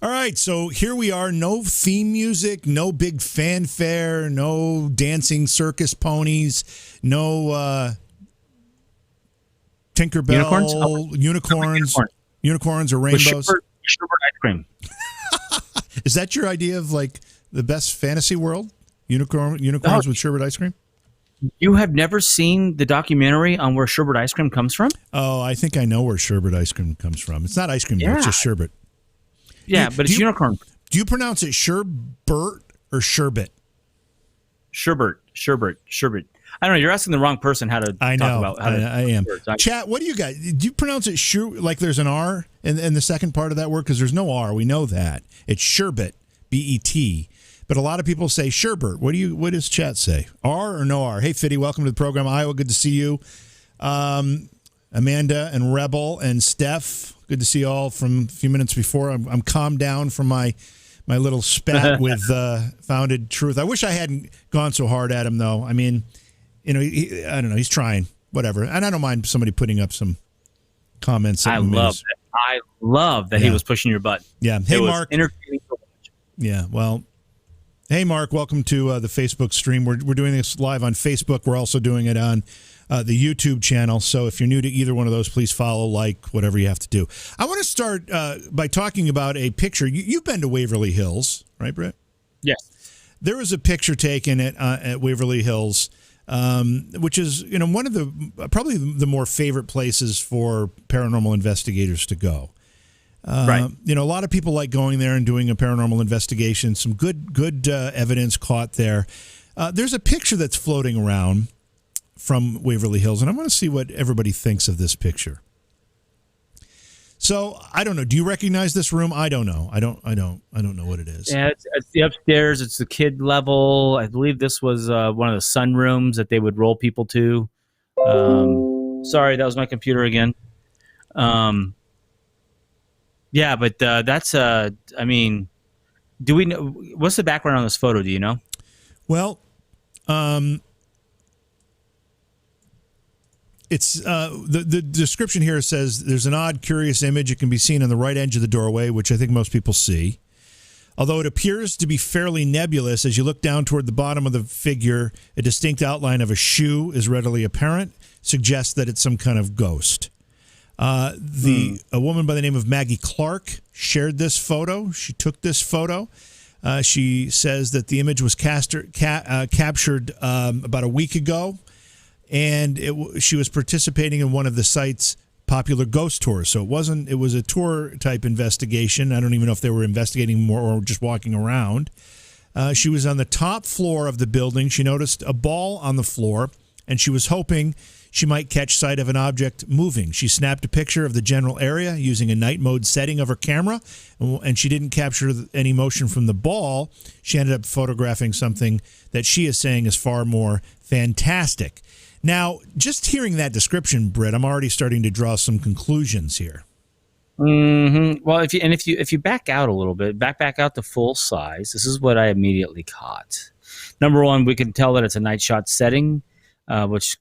All right, so here we are. No theme music, no big fanfare, no dancing circus ponies, no Tinkerbell, unicorns or rainbows. With sherbet ice cream. Is that your idea of like the best fantasy world? Unicorns with sherbet ice cream? You have never seen the documentary on where sherbet ice cream comes from? Oh, I think I know where sherbet ice cream comes from. It's not ice cream, though. It's just sherbet. Yeah, but it's unicorn. Do you pronounce it sherbet or sherbet? Sherbet. I don't know. You're asking the wrong person how to talk about how I am. Chat, what do you got? Do you pronounce it like there's an R in the second part of that word? Because there's no R. We know that. It's sherbet, B-E-T. But a lot of people say sherbet. What does chat say? R or no R? Hey, Fiddy, welcome to the program. Iowa, good to see you. Amanda and Rebel and Steph, good to see you all from a few minutes before. I'm calmed down from my little spat with Founded Truth. I wish I hadn't gone so hard at him, though. I mean, I don't know. He's trying, whatever. And I don't mind somebody putting up some comments. I love that he was pushing your butt. Yeah. Hey, Mark. Entertaining to watch. Yeah. Well, hey, Mark. Welcome to the Facebook stream. We're doing this live on Facebook. We're also doing it on the YouTube channel. So if you're new to either one of those, please follow, like, whatever you have to do. I want to start by talking about a picture. You've been to Waverly Hills, right, Britt? Yes. There was a picture taken at Waverly Hills, which is one of the probably the more favorite places for paranormal investigators to go. Right. A lot of people like going there and doing a paranormal investigation. Some good evidence caught there. There's a picture that's floating around from Waverly Hills, and I want to see what everybody thinks of this picture. So I don't know. Do you recognize this room? I don't know. I don't know what it is. Yeah, it's the upstairs. It's the kid level. I believe this was one of the sunrooms that they would roll people to. Sorry, that was my computer again. Yeah, but that's I mean, do we know what's the background on this photo? Do you know? Well, it's the description here says there's an odd, curious image. It can be seen on the right edge of the doorway, which I think most people see. Although it appears to be fairly nebulous, as you look down toward the bottom of the figure, a distinct outline of a shoe is readily apparent, suggests that it's some kind of ghost. A woman by the name of Maggie Clark shared this photo. She took this photo. She says that the image was captured about a week ago, and she was participating in one of the site's popular ghost tours. So it was a tour type investigation. I don't even know if they were investigating more or just walking around. She was on the top floor of the building. She noticed a ball on the floor, and she was hoping she might catch sight of an object moving. She snapped a picture of the general area using a night mode setting of her camera, and she didn't capture any motion from the ball. She ended up photographing something that she is saying is far more fantastic. Now, just hearing that description, Britt, I'm already starting to draw some conclusions here. Mm-hmm. Well, if you back out a little bit, back out to full size, this is what I immediately caught. Number one, we can tell that it's a night shot setting, which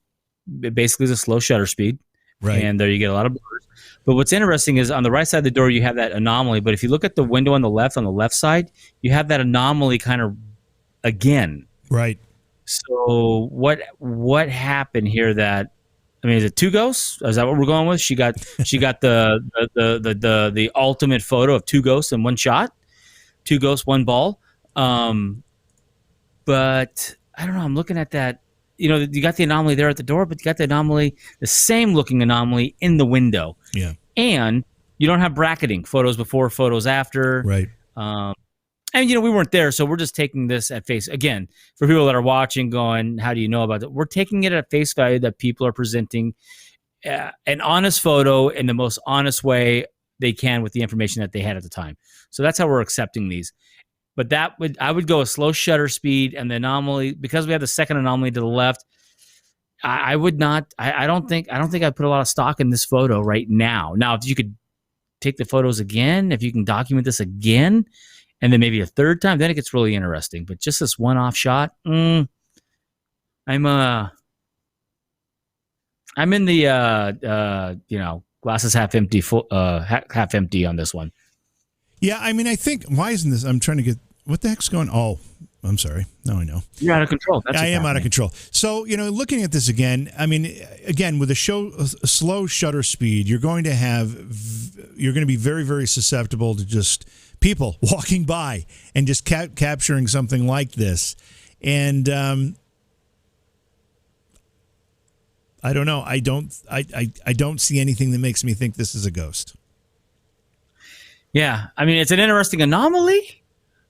basically is a slow shutter speed. Right. And there you get a lot of blurs. But what's interesting is on the right side of the door, you have that anomaly. But if you look at the window on the left side, you have that anomaly kind of again. Right. So what happened here? Is it two ghosts? Is that what we're going with? She got the ultimate photo of two ghosts in one shot, two ghosts, one ball. But I don't know. I'm looking at that. You got the anomaly there at the door, but you got the same looking anomaly in the window. Yeah. And you don't have bracketing, photos before, photos after. Right. And, we weren't there, so we're just taking this at face. Again, for people that are watching going, how do you know about it? We're taking it at face value that people are presenting an honest photo in the most honest way they can with the information that they had at the time. So that's how we're accepting these. But I would go a slow shutter speed, and the anomaly, because we have the second anomaly to the left, I would not. I don't think I'd put a lot of stock in this photo right now. Now, if you could take the photos again, if you can document this again, and then maybe a third time, then it gets really interesting. But just this one-off shot, I'm in the glasses half empty on this one. Yeah, I mean, I think, why isn't this? I'm trying to get, what the heck's going? Oh, I'm sorry. Now I know. You're out of control. I am out of control. So, looking at this again, I mean, again, with a slow shutter speed, you're going to be very, very susceptible to just people walking by and just capturing something like this. And I don't know. I don't see anything that makes me think this is a ghost. Yeah, I mean, it's an interesting anomaly.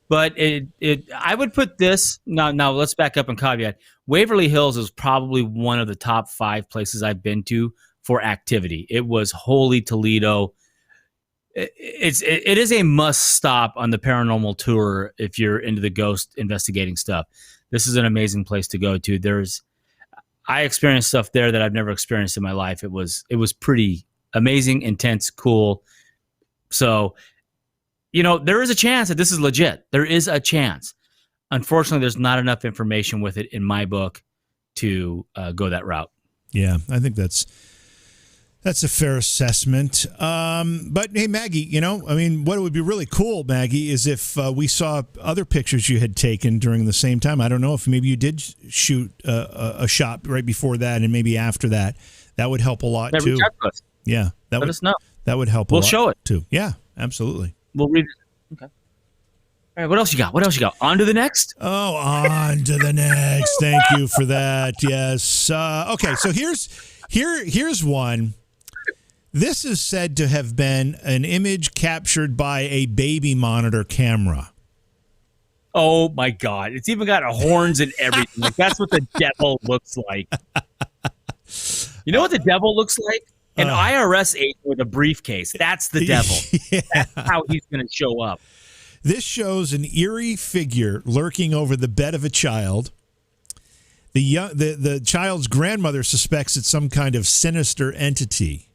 But I would put this now. Let's back up and caveat. Waverly Hills is probably one of the top 5 places I've been to for activity. It was Holy Toledo. It is a must stop on the paranormal tour if you're into the ghost investigating stuff. This is an amazing place to go to. I experienced stuff there that I've never experienced in my life. It was pretty amazing, intense, cool. So, there is a chance that this is legit. There is a chance. Unfortunately, there's not enough information with it in my book to go that route. Yeah, I think that's a fair assessment. But hey, Maggie, I mean, what would be really cool, Maggie, is if we saw other pictures you had taken during the same time. I don't know if maybe you did shoot a shot right before that and maybe after that. That would help a lot too. Reach out to us. Yeah, let us know. That would help. We'll show it too. Yeah, absolutely. We'll read it. Okay. All right. What else you got? On to the next. Oh, on to the next. Thank you for that. Yes. Okay. So here's one. This is said to have been an image captured by a baby monitor camera. Oh my God! It's even got horns and everything. Like that's what the devil looks like. You know what the devil looks like? An IRS agent with a briefcase. That's the devil. Yeah. That's how he's going to show up. This shows an eerie figure lurking over the bed of a child. The child's grandmother suspects it's some kind of sinister entity.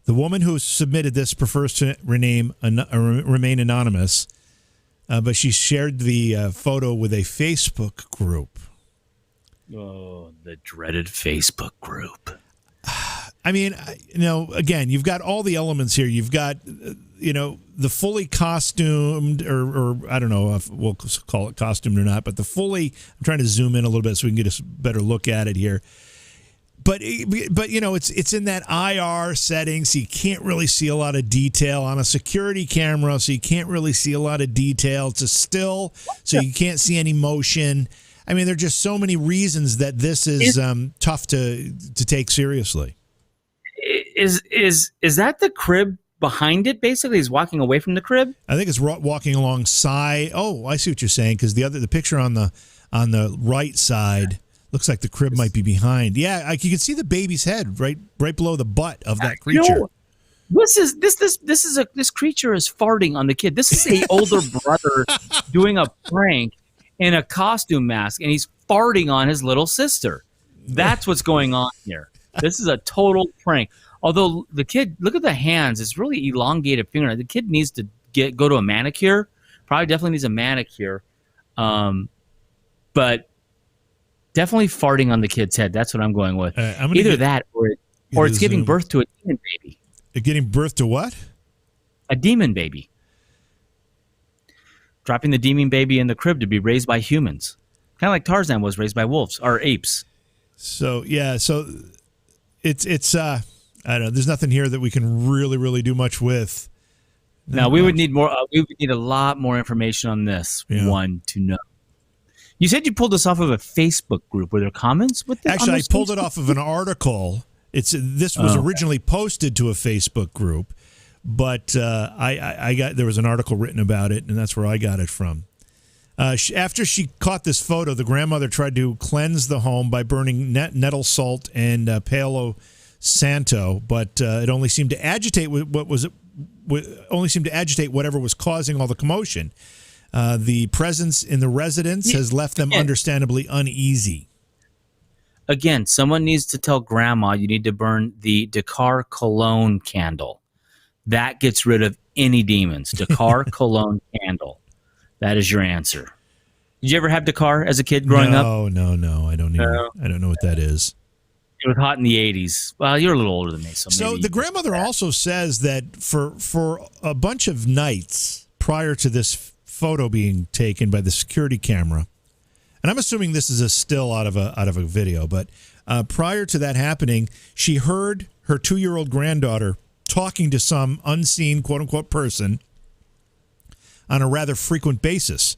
The woman who submitted this prefers to remain anonymous, but she shared the photo with a Facebook group. Oh, the dreaded Facebook group. I mean, again, you've got all the elements here. You've got, the fully costumed, or I don't know if we'll call it costumed or not, but I'm trying to zoom in a little bit so we can get a better look at it here. But it's in that IR setting, so you can't really see a lot of detail on a security camera, so you can't really see a lot of detail. It's a still, so you can't see any motion. I mean, there are just so many reasons that this is tough to take seriously. Is that the crib behind it? Basically, he's walking away from the crib. I think it's walking alongside. Oh, I see what you're saying, because the picture on the right side looks like the crib might be behind. Yeah, you can see the baby's head right below the butt of that creature. This creature is farting on the kid. This is a older brother doing a prank in a costume mask, and he's farting on his little sister. That's what's going on here. This is a total prank. Although the kid, look at the hands. It's really elongated finger. The kid needs to go to a manicure. Probably definitely needs a manicure. But definitely farting on the kid's head. That's what I'm going with. Either that or it's giving birth to a demon baby. Giving birth to what? A demon baby. Dropping the demon baby in the crib to be raised by humans. Kind of like Tarzan was raised by wolves or apes. So, yeah. So it's I don't know. There's nothing here that we can really, really do much with. Now, we would need more. We would need a lot more information on this one to know. You said you pulled this off of a Facebook group. Were there comments with this? Actually, I pulled it off of an article. This was originally posted to a Facebook group, but there was an article written about it, and that's where I got it from. After she caught this photo, the grandmother tried to cleanse the home by burning nettle salt and Palo Santo, but it only seemed to agitate whatever was causing all the commotion. The presence in the residence has left them understandably uneasy. Again, someone needs to tell grandma you need to burn the Dakar cologne candle. That gets rid of any demons. Dakar cologne candle. That is your answer. Did you ever have Dakar as a kid growing up? No. I don't know what that is. It was hot in the 80s. Well, you're a little older than me, so maybe the grandmother also says that for a bunch of nights prior to this photo being taken by the security camera, and I'm assuming this is a still out of a video, but prior to that happening, she heard her 2-year-old granddaughter talking to some unseen quote unquote person on a rather frequent basis.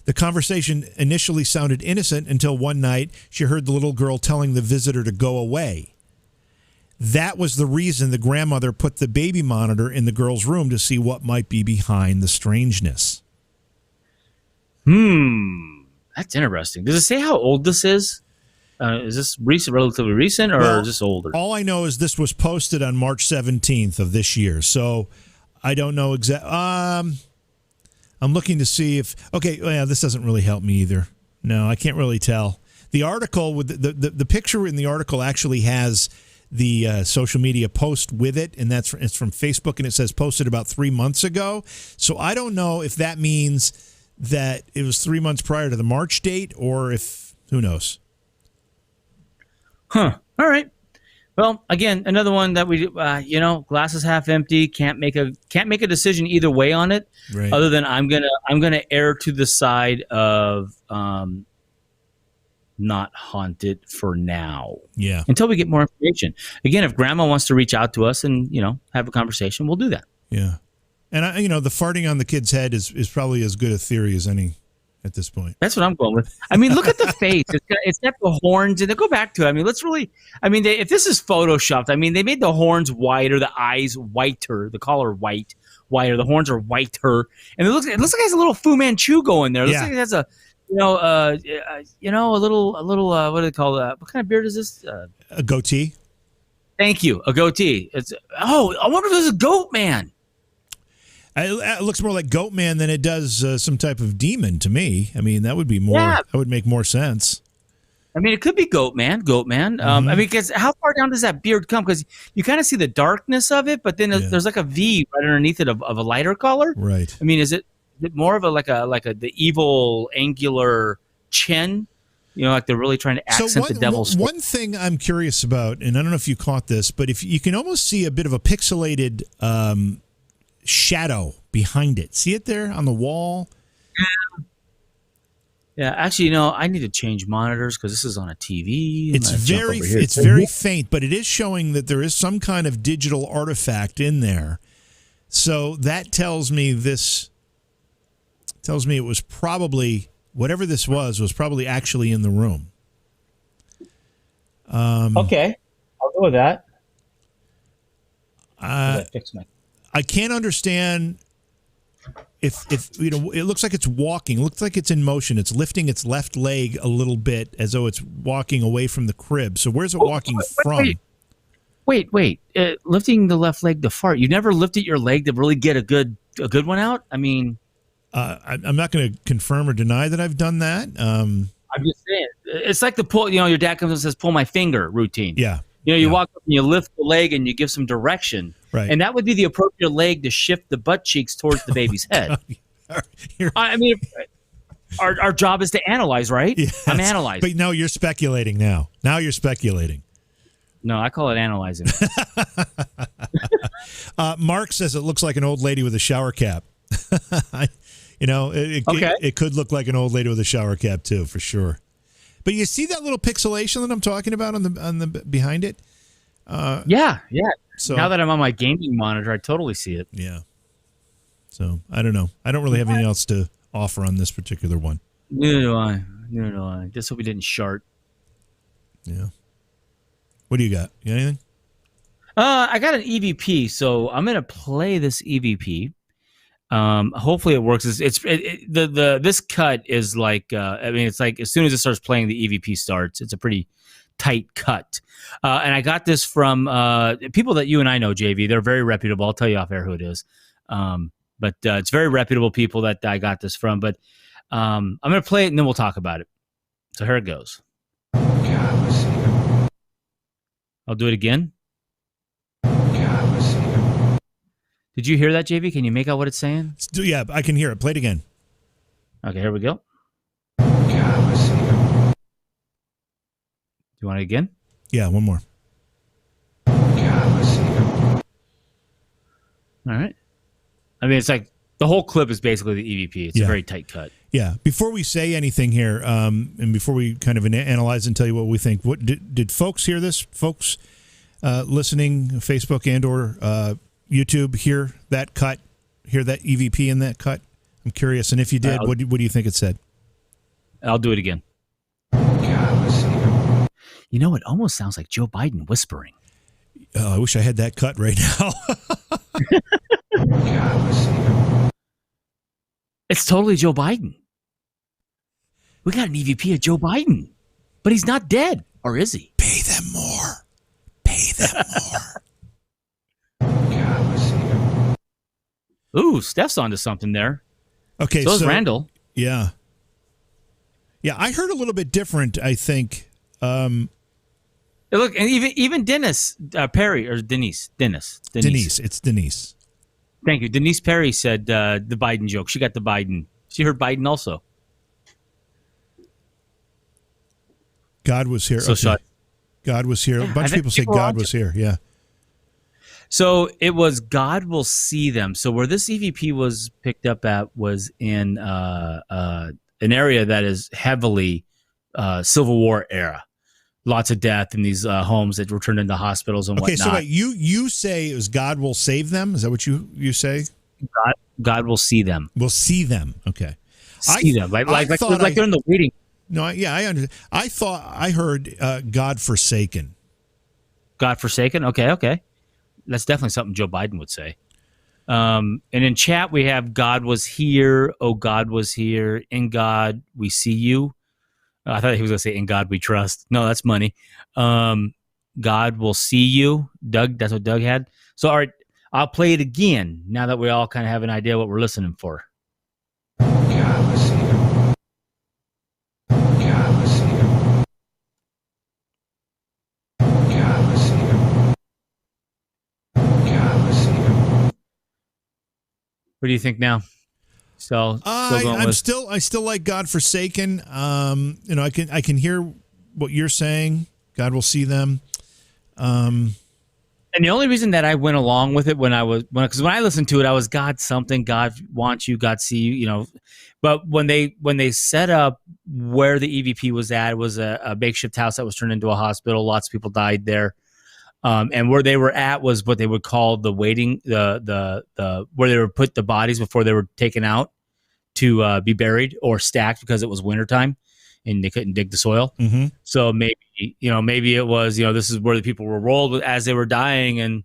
The conversation initially sounded innocent until one night she heard the little girl telling the visitor to go away. That was the reason the grandmother put the baby monitor in the girl's room to see what might be behind the strangeness. That's interesting. Does it say how old this is? Is this relatively recent, or is this older? All I know is this was posted on March 17th of this year, so I don't know exactly. I'm looking to see if... Okay, yeah, this doesn't really help me either. No, I can't really tell. The article, with the picture in the article actually has the social media post with it, and it's from Facebook, and it says posted about 3 months ago. So I don't know if that means that it was 3 months prior to the March date, or if... Who knows? Huh. All right. Well, again, another one that we, glass is half empty. Can't make a decision either way on it. Right. Other than I'm gonna err to the side of not haunted for now. Yeah. Until we get more information. Again, if Grandma wants to reach out to us and have a conversation, we'll do that. Yeah. And the farting on the kid's head is probably as good a theory as any at this point. That's what I'm going with. I mean, look at the face. It's got the horns, and they go back to it. I mean, if this is photoshopped, I mean, they made the horns whiter, the eyes whiter, the collar whiter, the horns are whiter, and it looks like it has a little Fu Manchu going there. It looks like it has a little what do they call that? What kind of beard is this? A goatee. Thank you, a goatee. I wonder if this is a goat man. It looks more like Goat Man than it does some type of demon to me. I mean, that would be more. Yeah. That would make more sense. I mean, it could be Goat Man. Mm-hmm. I mean, because how far down does that beard come? Because you kind of see the darkness of it, but then there's like a V right underneath it of a lighter color. Right. I mean, is it more of the evil angular chin? Like they're really trying to accent the devil's. One thing I'm curious about, and I don't know if you caught this, but if you can almost see a bit of a pixelated shadow behind it. See it there on the wall? Yeah, actually, I need to change monitors because this is on a TV. It's very faint, but it is showing that there is some kind of digital artifact in there. So that tells me it was probably, whatever this was probably actually in the room. Okay, I'll go with that. I can't understand if it looks like it's walking. It looks like it's in motion. It's lifting its left leg a little bit as though it's walking away from the crib. So where's it walking from? Wait. Lifting the left leg to fart. You never lifted your leg to really get a good one out? I mean... I'm not going to confirm or deny that I've done that. I'm just saying. It's like the pull, your dad comes and says, pull my finger routine. Yeah. You walk up and you lift the leg and you give some direction. Right. And that would be the appropriate leg to shift the butt cheeks towards the baby's head. I mean, our job is to analyze, right? Yes. I'm analyzing. But no, you're speculating now. Now you're speculating. No, I call it analyzing. Mark says it looks like an old lady with a shower cap. It could look like an old lady with a shower cap too, for sure. But you see that little pixelation that I'm talking about on the behind it? Yeah. So now that I'm on my gaming monitor, I totally see it. Yeah. So I don't know. I don't really have anything else to offer on this particular one. Neither do I. Just hope we didn't shart. Yeah. What do you got? You got anything? I got an EVP, so I'm gonna play this EVP. Hopefully it works. This cut is like it's like as soon as it starts playing, the EVP starts. It's a pretty tight cut, and I got this from people that you and I know, JV. They're very reputable. I'll tell you off air who it is, but it's very reputable people that I got this from. But I'm gonna play it and then we'll talk about it. So here it goes. God, let's see. I'll do it again. God, let's see. Did you hear that, JV? Can you make out what it's saying? Yeah, I can hear it. Play it again. Okay, here we go. God, let's see. Do you want it again? Yeah, one more. All right. I mean, it's like the whole clip is basically the EVP. It's a very tight cut. Yeah. Before we say anything here, and before we kind of analyze and tell you what we think, what did folks hear this? Folks listening, Facebook and or YouTube, hear that cut? Hear that EVP in that cut? I'm curious. And if you did, what do you think it said? I'll do it again. You know, it almost sounds like Joe Biden whispering. Oh, I wish I had that cut right now. It's totally Joe Biden. We got an EVP of Joe Biden, but he's not dead, or is he? Pay them more. Pay them more. Ooh, Steph's onto something there. Okay, so is Randall. Yeah. Yeah, I heard a little bit different, I think. Look, and even Dennis Perry, or Denise. It's Denise. Thank you. Denise Perry said the Biden joke. She got the Biden. She heard Biden also. God was here. So okay. God was here. A bunch of people say God was here. Yeah. So it was God will see them. So where this EVP was picked up at was in an area that is heavily Civil War era. Lots of death in these homes that were turned into hospitals and whatnot. Okay, so wait, you say it was God will save them? Is that what you say? God will see them. Will see them. Okay. See them. Like they're in the waiting. No, I understand. I thought I heard God forsaken. God forsaken? Okay. That's definitely something Joe Biden would say. And in chat, we have God was here. Oh, God was here. In God, we see you. I thought he was going to say, in God we trust. No, that's money. God will see you. Doug, that's what Doug had. So, all right, I'll play it again now that we all kind of have an idea what we're listening for. God will see you. God will see you. God will see you. God will see you. What do you think now? So I still like God forsaken. I can hear what you're saying. God will see them. And the only reason that I went along with it because when I listened to it, I was God something, God wants you, God see you, But when they set up where the EVP was at, it was a makeshift house that was turned into a hospital. Lots of people died there. And where they were at was what they would call the waiting, the where they would put the bodies before they were taken out to be buried or stacked because it was wintertime and they couldn't dig the soil. Mm-hmm. So maybe it was, this is where the people were rolled as they were dying. And,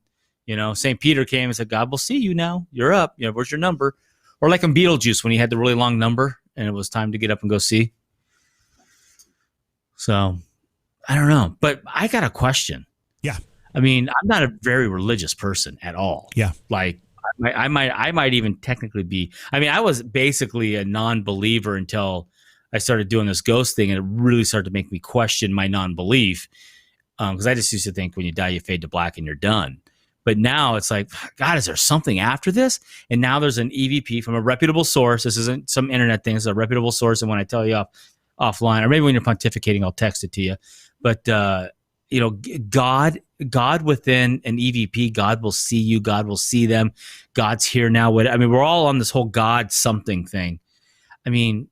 St. Peter came and said, God will see you now. You're up. Where's your number? Or like in Beetlejuice when he had the really long number and it was time to get up and go see. So I don't know, but I got a question. Yeah. I mean, I'm not a very religious person at all. Yeah. Like I might even technically be. I mean, I was basically a non-believer until I started doing this ghost thing, and it really started to make me question my non-belief. Because I just used to think when you die, you fade to black and you're done. But now it's like, God, is there something after this? And now there's an EVP from a reputable source. This isn't some internet thing. It's a reputable source. And when I tell you offline, or maybe when you're pontificating, I'll text it to you. But God within an EVP, God will see you, God will see them, God's here now. We're all on this whole God something thing. And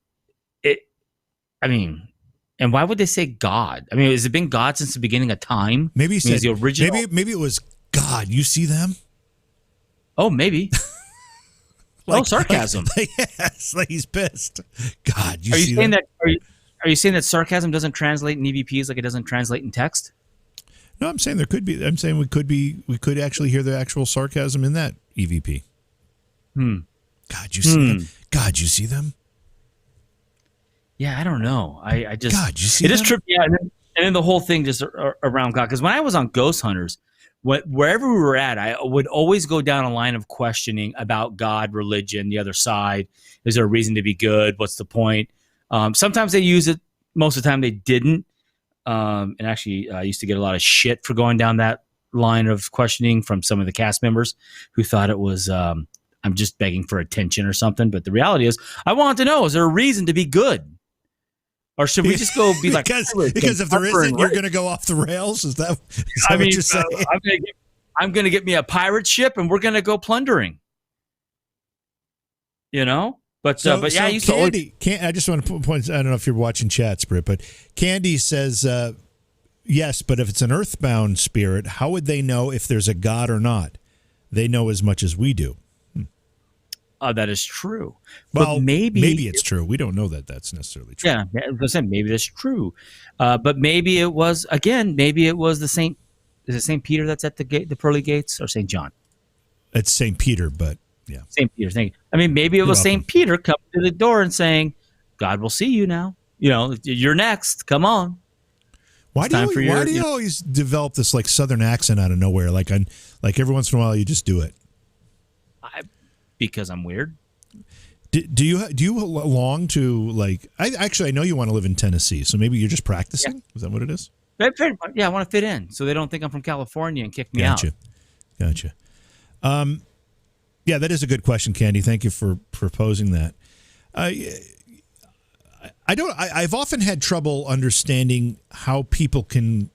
why would they say God? I mean, has it been God since the beginning of time? Maybe he said the original. Maybe it was God. You see them? Oh, maybe. Sarcasm. Yes, like he's pissed. God, you are you see saying them? that? Are you saying that sarcasm doesn't translate in EVPs like it doesn't translate in text? No, I'm saying there could be. I'm saying we could actually hear the actual sarcasm in that EVP. God, you see them? God, you see them? Yeah, I don't know. I just God, you see it them? just tripped me out, and then the whole thing just around God. Because when I was on Ghost Hunters, wherever we were at, I would always go down a line of questioning about God, religion, the other side. Is there a reason to be good? What's the point? Sometimes they use it. Most of the time they didn't. And actually, I used to get a lot of shit for going down that line of questioning from some of the cast members who thought it was I'm just begging for attention or something. But the reality is, I want to know, is there a reason to be good? Or should we just go be like... because if there isn't, you're going to go off the rails? Is that what you're saying? I'm going to get me a pirate ship and we're going to go plundering. you know. But but yeah, so you saw it. Candy. I just want to point. I don't know if you're watching chats, Britt, but Candy says yes. But if it's an earthbound spirit, how would they know if there's a God or not? They know as much as we do. That is true. Well, but maybe it's true. We don't know that that's necessarily true. Yeah, as I said, maybe that's true. But maybe it was again. Maybe it was the Saint. Is it Saint Peter that's at the gate, the pearly gates, or Saint John? It's St. Peter, but yeah. St. Peter. Thank you. I mean, maybe it was St. Peter coming to the door and saying, "God will see you now. You know, you're next. Come on." Why do you always develop this like Southern accent out of nowhere? Like every once in a while, you just do it. Because I'm weird. Do you long to like? I know you want to live in Tennessee, so maybe you're just practicing. Yeah. Is that what it is? Yeah, I want to fit in, so they don't think I'm from California and kick me out. Gotcha. Yeah, that is a good question, Candy. Thank you for proposing that. I've often had trouble understanding how people can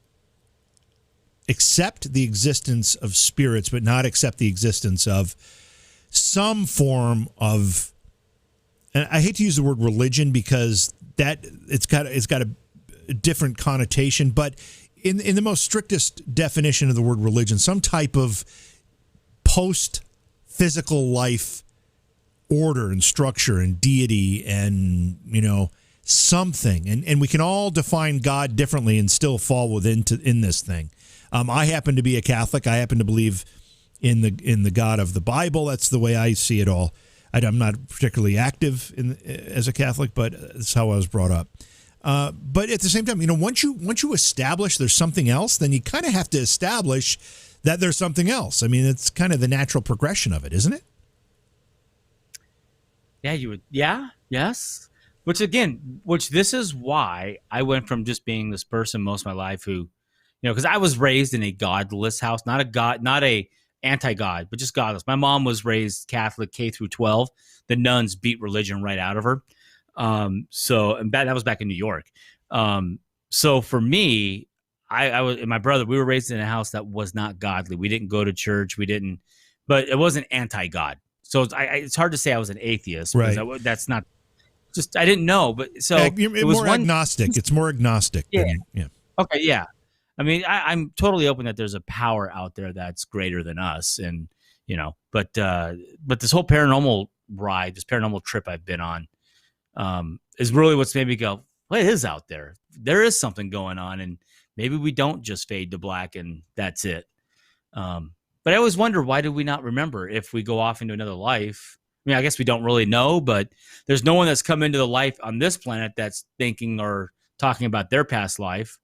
accept the existence of spirits, but not accept the existence of some form of, and I hate to use the word religion because that it's got a different connotation, but in the most strictest definition of the word religion, some type of post-physical life order and structure and deity and, something. And we can all define God differently and still fall in this thing. I happen to be a Catholic. I happen to believe in the God of the Bible. That's the way I see it all. I'm not particularly active as a Catholic, but that's how I was brought up. But at the same time, once you establish there's something else, then you kind of have to establish that there's something else. I mean, it's kind of the natural progression of it, isn't it? Yeah, you would. Yeah, yes. Which this is why I went from just being this person most of my life who, because I was raised in a godless house, not a anti-God, but just godless. My mom was raised Catholic K through 12. The nuns beat religion right out of her. That was back in New York. So for me, I was and my brother. We were raised in a house that was not godly. We didn't go to church. But it wasn't anti-God. So it's hard to say I was an atheist. Right. That's not. Just I didn't know. But so it was more agnostic. It's more agnostic. Yeah. Yeah. Okay. Yeah. I mean, I'm totally open that there's a power out there that's greater than us, and but this whole paranormal ride, this paranormal trip I've been on, is really what's made me go, what is out there? There is something going on, and maybe we don't just fade to black and that's it. But I always wonder, why do we not remember if we go off into another life? I mean, I guess we don't really know, but there's no one that's come into the life on this planet that's thinking or talking about their past life.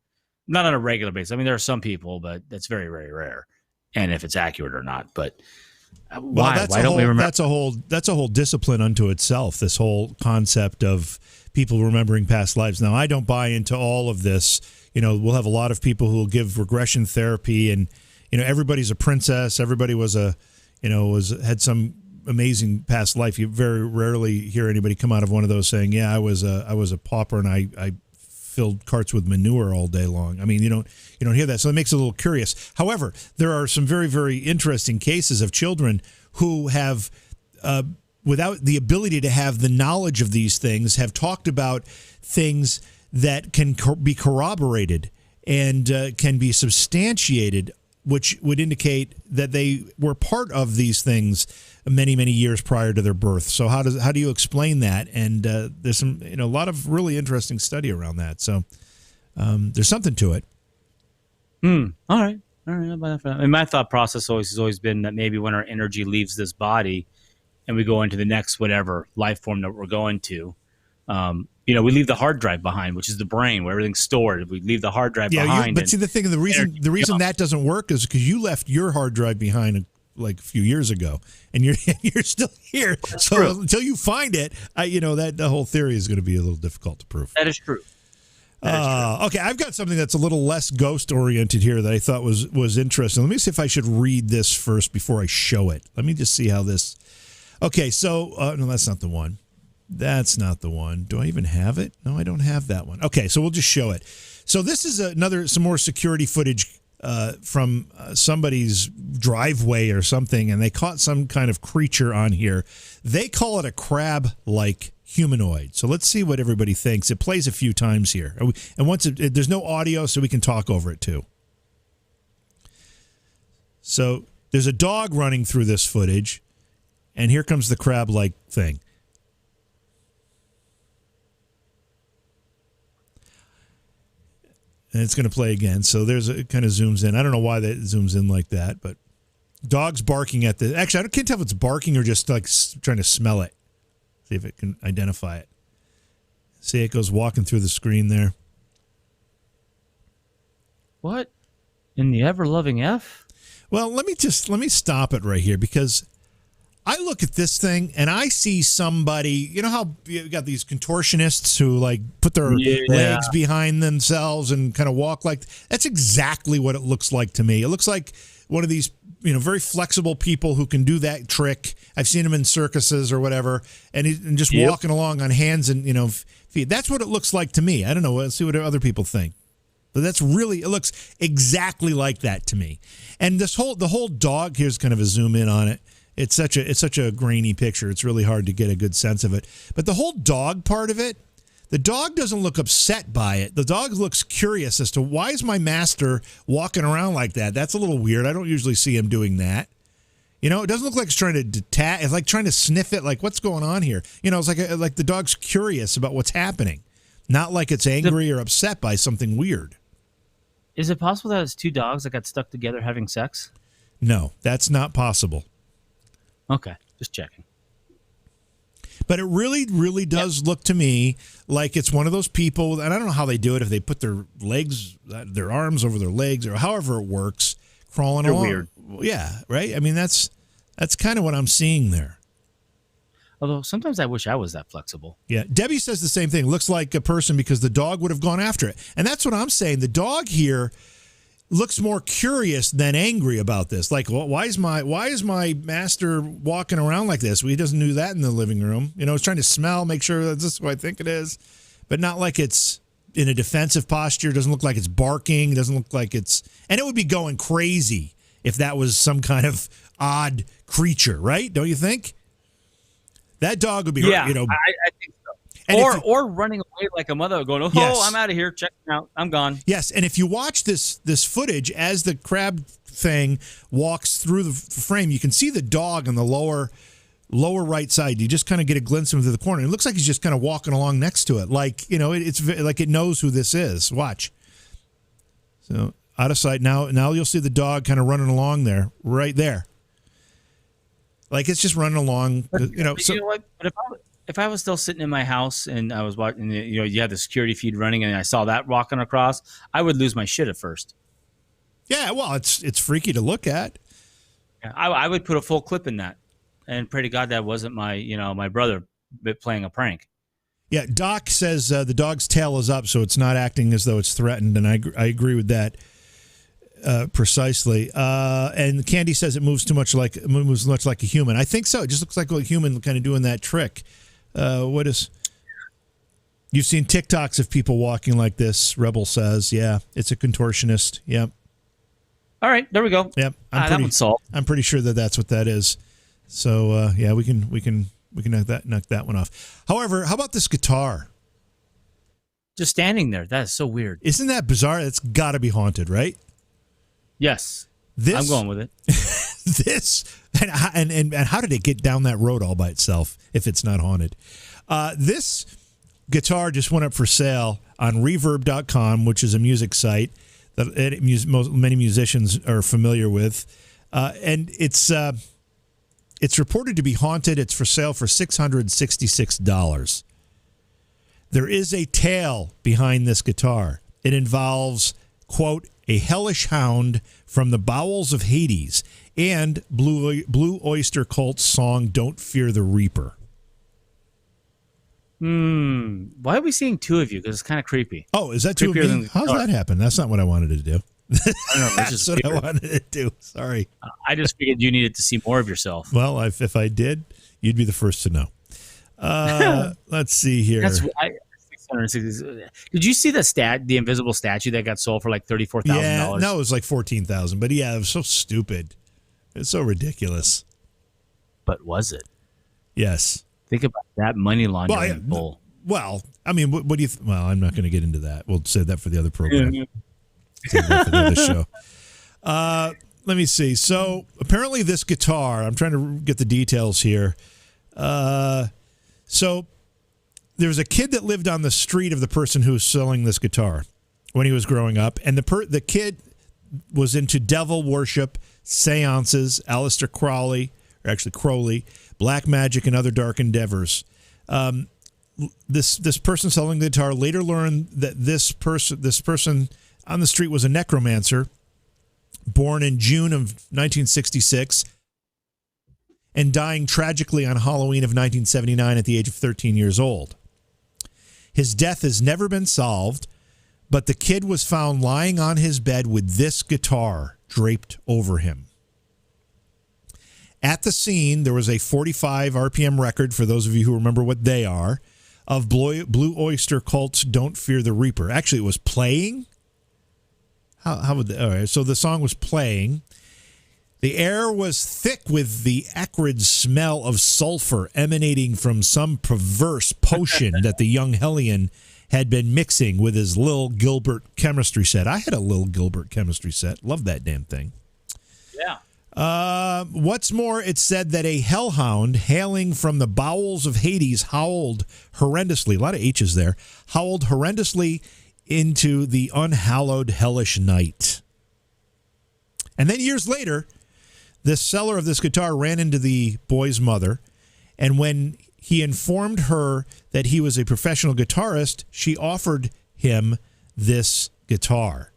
Not on a regular basis. I mean, there are some people, but that's very, very rare. And if it's accurate or not, but why don't we remember? That's a whole discipline unto itself. This whole concept of people remembering past lives. Now, I don't buy into all of this. We'll have a lot of people who will give regression therapy, and everybody's a princess. Everybody had some amazing past life. You very rarely hear anybody come out of one of those saying, "Yeah, I was a pauper and I filled carts with manure all day long." I mean, you don't hear that, so it makes it a little curious. However, there are some very, very interesting cases of children who have, without the ability to have the knowledge of these things, have talked about things that can be corroborated and can be substantiated, which would indicate that they were part of these things many, many years prior to their birth. So how do you explain that? And there's some a lot of really interesting study around that. So there's something to it. All right. And my thought process has always been that maybe when our energy leaves this body and we go into the next whatever life form that we're going to, we leave the hard drive behind, which is the brain where everything's stored. We leave the hard drive behind. But see, the reason that doesn't work is because you left your hard drive behind like a few years ago, and you're still here. That's so true. Until you find it, that the whole theory is going to be a little difficult to prove. That is true. Okay, I've got something that's a little less ghost oriented here that I thought was interesting. Let me see if I should read this first before I show it. Let me just see how this. Okay, so no, that's not the one. That's not the one. Do I even have it? No, I don't have that one. Okay, so we'll just show it. So this is some more security footage from somebody's driveway or something, and they caught some kind of creature on here. They call it a crab-like humanoid. So let's see what everybody thinks. It plays a few times here, and once there's no audio, so we can talk over it too. So there's a dog running through this footage, and here comes the crab-like thing. And it's going to play again. So it kind of zooms in. I don't know why that zooms in like that, but dogs barking at the. Actually, I can't tell if it's barking or just like trying to smell it. See if it can identify it. See, it goes walking through the screen there. What in the ever-loving F? Well, let me stop it right here, because I look at this thing and I see somebody, you know how you got these contortionists who like put their legs behind themselves and kind of walk like, that's exactly what it looks like to me. It looks like one of these, very flexible people who can do that trick. I've seen them in circuses or whatever, and just walking along on hands and, feet. That's what it looks like to me. I don't know. Let's see what other people think. But it looks exactly like that to me. And the whole dog, here's kind of a zoom in on it. It's such a grainy picture. It's really hard to get a good sense of it. But the whole dog part of it, the dog doesn't look upset by it. The dog looks curious as to, why is my master walking around like that? That's a little weird. I don't usually see him doing that. It doesn't look like it's trying to detach. It's like trying to sniff it. Like, what's going on here? It's like the dog's curious about what's happening, not like it's angry or upset by something weird. Is it possible that it's two dogs that got stuck together having sex? No, that's not possible. Okay, just checking. But it really, really does look to me like it's one of those people, and I don't know how they do it, if they put their arms over their legs, or however it works, crawling along. Weird. Yeah, right? I mean, that's kind of what I'm seeing there. Although sometimes I wish I was that flexible. Yeah, Debbie says the same thing. Looks like a person because the dog would have gone after it. And that's what I'm saying. The dog here looks more curious than angry about this. Like, well, why is my master walking around like this? Well, he doesn't do that in the living room. He's trying to smell, make sure that this is what I think it is, but not like it's in a defensive posture. Doesn't look like it's barking. Doesn't look like it's, and it would be going crazy if that was some kind of odd creature, right? Don't you think? That dog would be, I think so. And or running away like a mother, going, Yes. I'm out of here, check me out, I'm gone. Yes, and if you watch this footage as the crab thing walks through the frame, you can see the dog on the lower right side. You just kind of get a glimpse into the corner. It looks like he's just kind of walking along next to it, like it's like it knows who this is. Watch. So out of sight now. You'll see the dog kind of running along there, right there. Like it's just running along, But you know what? But if I was still sitting in my house and I was watching, you had the security feed running and I saw that walking across, I would lose my shit at first. Yeah, well, it's freaky to look at. Yeah, I would put a full clip in that, and pray to God that wasn't my brother playing a prank. Yeah, Doc says the dog's tail is up, so it's not acting as though it's threatened, and I agree with that. Precisely. And Candy says it moves much like a human. I think so. It just looks like a human kind of doing that trick. You've seen TikToks of people walking like this, Rebel says. Yeah, it's a contortionist. Yep. All right, there we go. Yep. That one's solved. I'm pretty sure that's what that is. So yeah, we can knock that one off. However, how about this guitar? Just standing there. That is so weird. Isn't that bizarre? It's got to be haunted, right? Yes, I'm going with it. This and how did it get down that road all by itself if it's not haunted? This guitar just went up for sale on Reverb.com, which is a music site that many musicians are familiar with, and it's reported to be haunted. It's for sale for $666. There is a tale behind this guitar. It involves, quote, a hellish hound from the bowels of Hades, and Blue Oyster Cult's song "Don't Fear the Reaper." Why are we seeing two of you? Because it's kind of creepy. Oh, is that two of me? How's that happen? That's not what I wanted to do. I don't know. That's what I wanted to do. Sorry. I just figured you needed to see more of yourself. Well, if I did, you'd be the first to know. Let's see here. I think $660. Did you see the invisible statue that got sold for like $34,000? Yeah, no, it was like 14,000. But yeah, it was so stupid. It's so ridiculous. But was it? Yes. Think about that money laundering bull. Well, I mean, what do you? Well, I'm not going to get into that. We'll save that for the other program. Save that for the other show. Let me see. So apparently, this guitar. I'm trying to get the details here. So there was a kid that lived on the street of the person who was selling this guitar when he was growing up, and the kid was into devil worship, seances, Aleister Crowley, black magic, and other dark endeavors. This person selling the guitar later learned that this person on the street was a necromancer, born in June of 1966, and dying tragically on Halloween of 1979 at the age of 13 years old. His death has never been solved, but the kid was found lying on his bed with this guitar draped over him. At the scene, there was a 45 RPM record, for those of you who remember what they are, of Blue Oyster Cult's Don't Fear the Reaper. Actually, it was playing. How would all right, so the song was playing. The air was thick with the acrid smell of sulfur emanating from some perverse potion that the young hellion had been mixing with his Lil Gilbert chemistry set. I had a Lil Gilbert chemistry set. Love that damn thing. Yeah. What's more, it said that a hellhound hailing from the bowels of Hades howled horrendously, a lot of H's there, howled horrendously into the unhallowed hellish night. And then years later, the seller of this guitar ran into the boy's mother, and when he informed her that he was a professional guitarist, she offered him this guitar.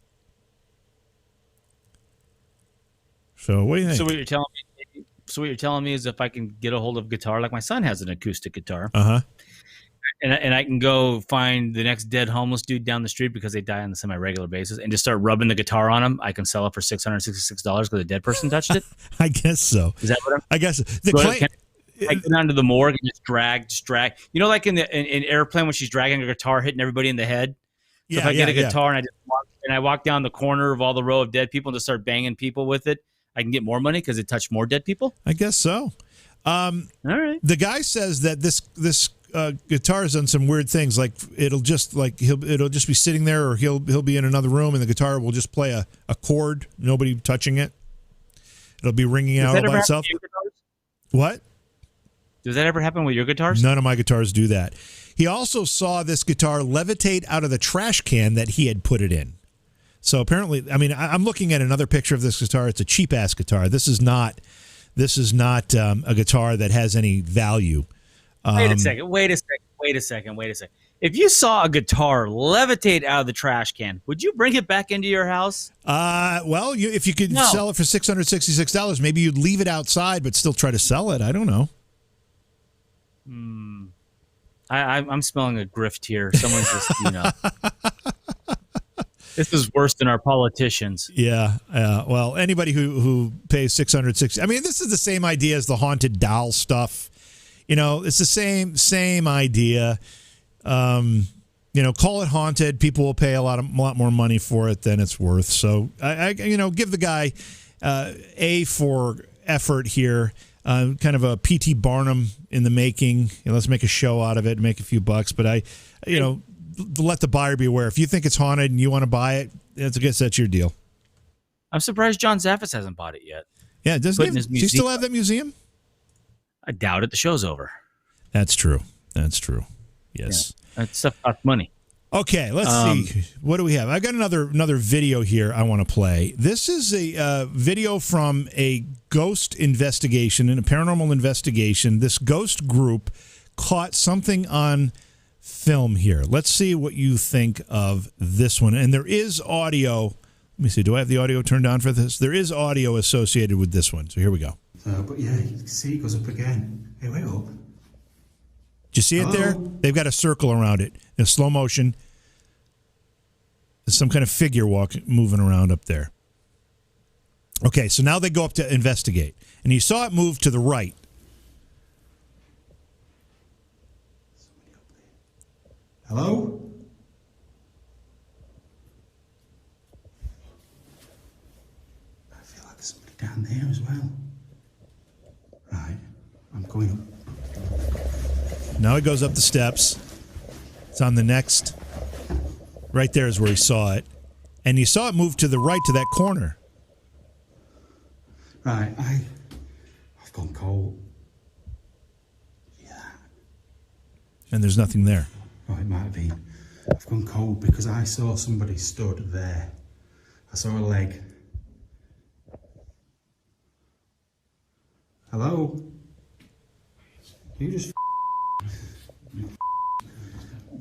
So what do you think? So what you're telling me is if I can get a hold of guitar, like my son has an acoustic guitar, and I can go find the next dead homeless dude down the street because they die on a semi-regular basis, and just start rubbing the guitar on him, I can sell it for $666 because a dead person touched it. I guess so. Is that what I guess I get onto the morgue and just drag. You know, like in Airplane when she's dragging a guitar, hitting everybody in the head. So if I get a guitar and I walk down the corner of all the row of dead people and just start banging people with it, I can get more money because it touched more dead people. I guess so. All right. The guy says that this guitar has done some weird things. Like it'll just be sitting there, or he'll be in another room, and the guitar will just play a chord, nobody touching it. It'll be ringing out by itself. What? Does that ever happen with your guitars? None of my guitars do that. He also saw this guitar levitate out of the trash can that he had put it in. So apparently, I mean, I'm looking at another picture of this guitar. It's a cheap ass guitar. This is not a guitar that has any value. Wait a second. If you saw a guitar levitate out of the trash can, would you bring it back into your house? Well, if you could sell it for $666, maybe you'd leave it outside, but still try to sell it. I don't know. I'm smelling a grift here. Someone's just, this is worse than our politicians. Yeah. Well, anybody who pays $660, I mean, this is the same idea as the haunted doll stuff. It's the same idea. Call it haunted. People will pay a lot more money for it than it's worth. So I give the guy A for effort here. Kind of a P.T. Barnum in the making. Let's make a show out of it, make a few bucks. But let the buyer be aware. If you think it's haunted and you want to buy it, I guess that's your deal. I'm surprised John Zaffis hasn't bought it yet. Yeah, does he still have that museum? I doubt it. The show's over. That's true. Yes. Yeah, that stuff costs money. Okay, let's see. What do we have? I got another video here I want to play. This is a video from a ghost investigation, and a paranormal investigation. This ghost group caught something on film here. Let's see what you think of this one. And there is audio. Let me see. Do I have the audio turned on for this? There is audio associated with this one. So here we go. But yeah, you can see it goes up again. Hey, wait up. Do you see it there? They've got a circle around it in slow motion. There's some kind of figure moving around up there. Okay, so now they go up to investigate. And you saw it move to the right. Hello? down there as well. Right, I'm going up. Now he goes up the steps. It's on the next. Right there is where he saw it. And you saw it move to the right to that corner. Right, I've gone cold. Yeah. And there's nothing there. Oh, it might have been. I've gone cold because I saw somebody stood there. I saw a leg. Hello? You just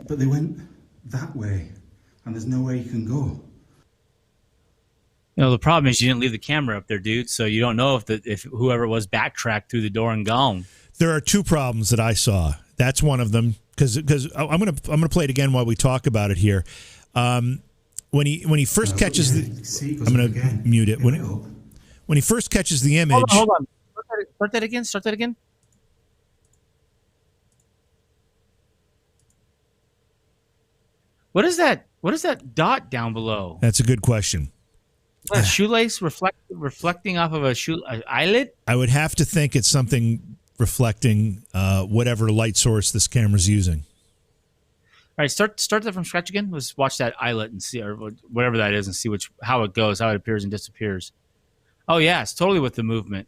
But they went that way, and there's nowhere you can go. You know, the problem is you didn't leave the camera up there, dude. So you don't know if whoever it was backtracked through the door and gone. There are two problems that I saw. That's one of them because I'm gonna play it again while we talk about it here. When he first catches the, I'm gonna mute it. When he first catches the image. Hold on. Start that again. What is that? What is that dot down below? That's a good question. Is that a shoelace reflecting off of a eyelid? I would have to think it's something reflecting whatever light source this camera's using. All right, start that from scratch again. Let's watch that eyelet and see, or whatever that is, and see how it goes, how it appears and disappears. Oh yeah, it's totally with the movement.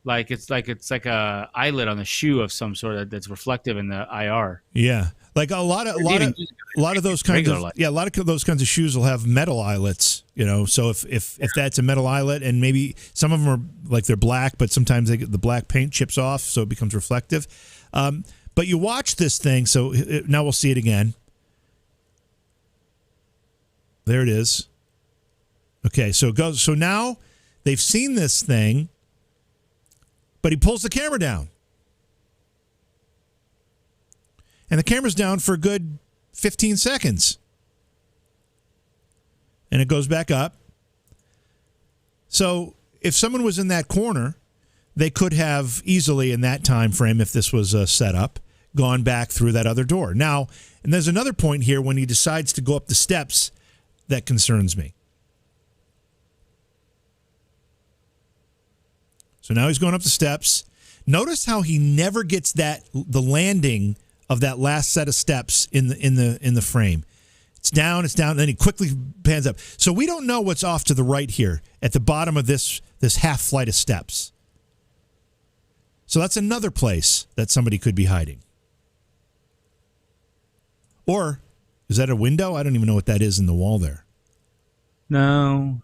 Like it's like a eyelid on the shoe of some sort that's reflective in the IR. Yeah, like a lot of those kinds of shoes will have metal eyelets. You know, so if that's a metal eyelet, and maybe some of them are like they're black, but sometimes the black paint chips off, so it becomes reflective. But you watch this thing, so now we'll see it again. There it is. Okay, so it goes. So now they've seen this thing. But he pulls the camera down. And the camera's down for a good 15 seconds. And it goes back up. So if someone was in that corner, they could have easily in that time frame, if this was set up, gone back through that other door. Now, and there's another point here when he decides to go up the steps that concerns me. So now he's going up the steps. Notice how he never gets the landing of that last set of steps in the frame. It's down, and then he quickly pans up. So we don't know what's off to the right here at the bottom of this half flight of steps. So that's another place that somebody could be hiding. Or is that a window? I don't even know what that is in the wall there. No.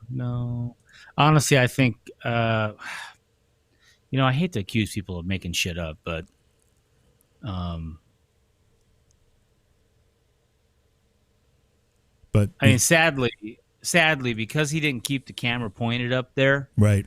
Honestly, I think I hate to accuse people of making shit up, but I mean, sadly, because he didn't keep the camera pointed up there, right?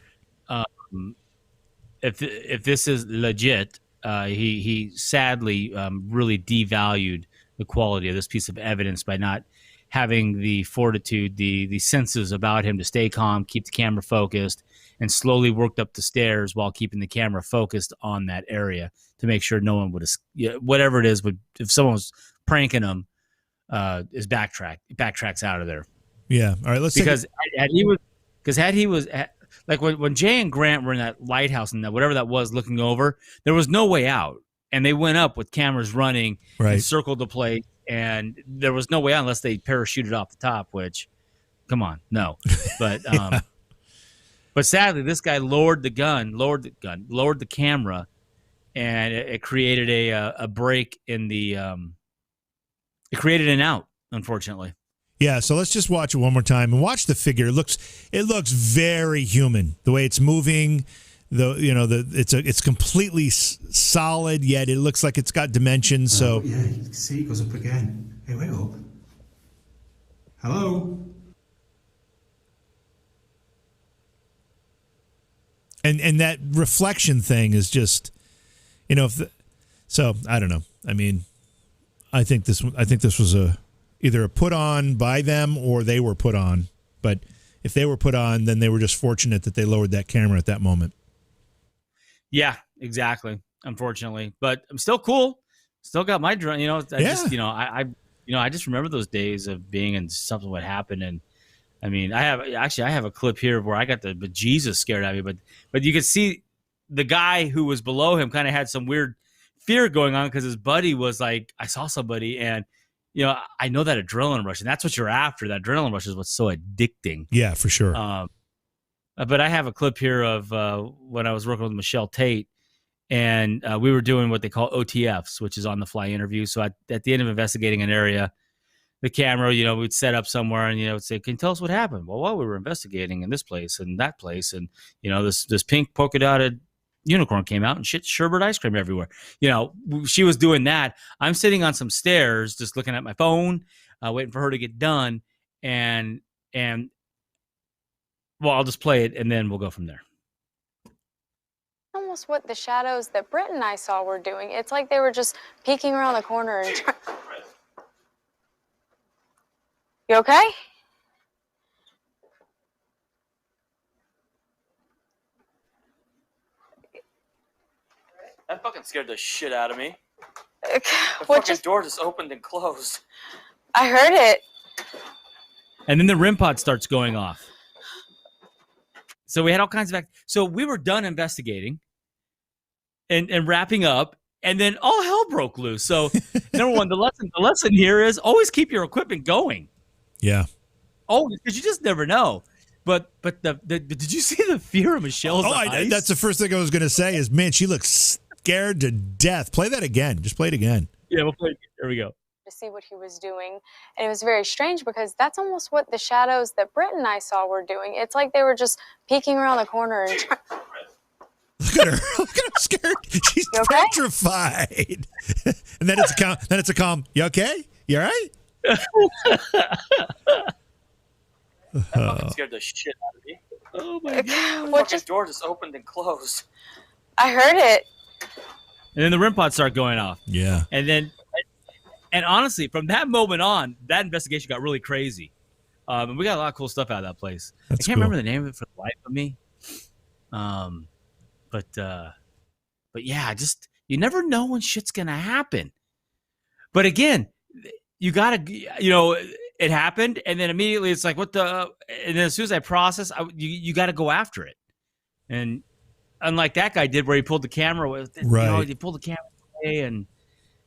If this is legit, he sadly really devalued the quality of this piece of evidence by not having the fortitude, the senses about him to stay calm, keep the camera focused, and slowly worked up the stairs while keeping the camera focused on that area to make sure no one would, whatever it is, if someone was pranking him, is backtracks out of there. Yeah. All right. Let's because had he was like when Jay and Grant were in that lighthouse and that whatever that was looking over, there was no way out, and they went up with cameras running and circled the place, and there was no way out unless they parachuted off the top. Which, come on, no, but. Yeah. But sadly, this guy lowered the camera, and it created a break in the. It created an out, unfortunately. Yeah, so let's just watch it one more time and watch the figure. It looks very human. The way it's moving, it's completely solid, yet it looks like it's got dimensions. So yeah, you can see it goes up again. Hey, wait up. Hello. And that reflection thing is just, so I don't know. I mean, I think this was either a put on by them or they were put on. But if they were put on, then they were just fortunate that they lowered that camera at that moment. Yeah, exactly. Unfortunately, but I'm still cool. Still got my drone. I just remember those days of being in something what happened, and I mean, I have a clip here where I got the bejesus scared at me, but you could see the guy who was below him kind of had some weird fear going on because his buddy was like, I saw somebody, and I know that adrenaline rush, and that's what you're after. That adrenaline rush is what's so addicting. Yeah, for sure. But I have a clip here of when I was working with Michelle Tate, and we were doing what they call OTFs, which is on the fly interview. So at the end of investigating an area, the camera, we'd set up somewhere and, would say, can you tell us what happened? Well, we were investigating in this place and that place. And, this pink polka dotted unicorn came out and shit sherbet ice cream everywhere. She was doing that. I'm sitting on some stairs, just looking at my phone, waiting for her to get done. And well, I'll just play it and then we'll go from there. Almost what the shadows that Britt and I saw were doing. It's like they were just peeking around the corner and... You okay? That fucking scared the shit out of me. The fucking door just opened and closed. I heard it. And then the REM pod starts going off. So we had all kinds of... So we were done investigating and wrapping up, and then all hell broke loose. So number one, the lesson here is always keep your equipment going. Yeah. Oh, because you just never know. But did you see the fear of Michelle's eyes? That's the first thing I was going to say is, man, she looks scared to death. Play that again. Just play it again. Yeah, we'll play it. Here we go. To see what he was doing. And it was very strange because that's almost what the shadows that Britt and I saw were doing. It's like they were just peeking around the corner and... Look at her. Look at her scared. She's okay? petrified. And then it's a calm. You okay? You all right? That fucking scared the shit out of me. Oh my god! The fucking door just opened and closed. I heard it. And then the REM pods start going off. Yeah. And honestly, from that moment on, that investigation got really crazy. And we got a lot of cool stuff out of that place. I can't remember the name of it for the life of me. But yeah, just you never know when shit's gonna happen. But again, you gotta, it happened, and then immediately it's like, what the? And then as soon as I process, you got to go after it. And unlike that guy did, where he pulled the camera away, right? He pulled the camera away, and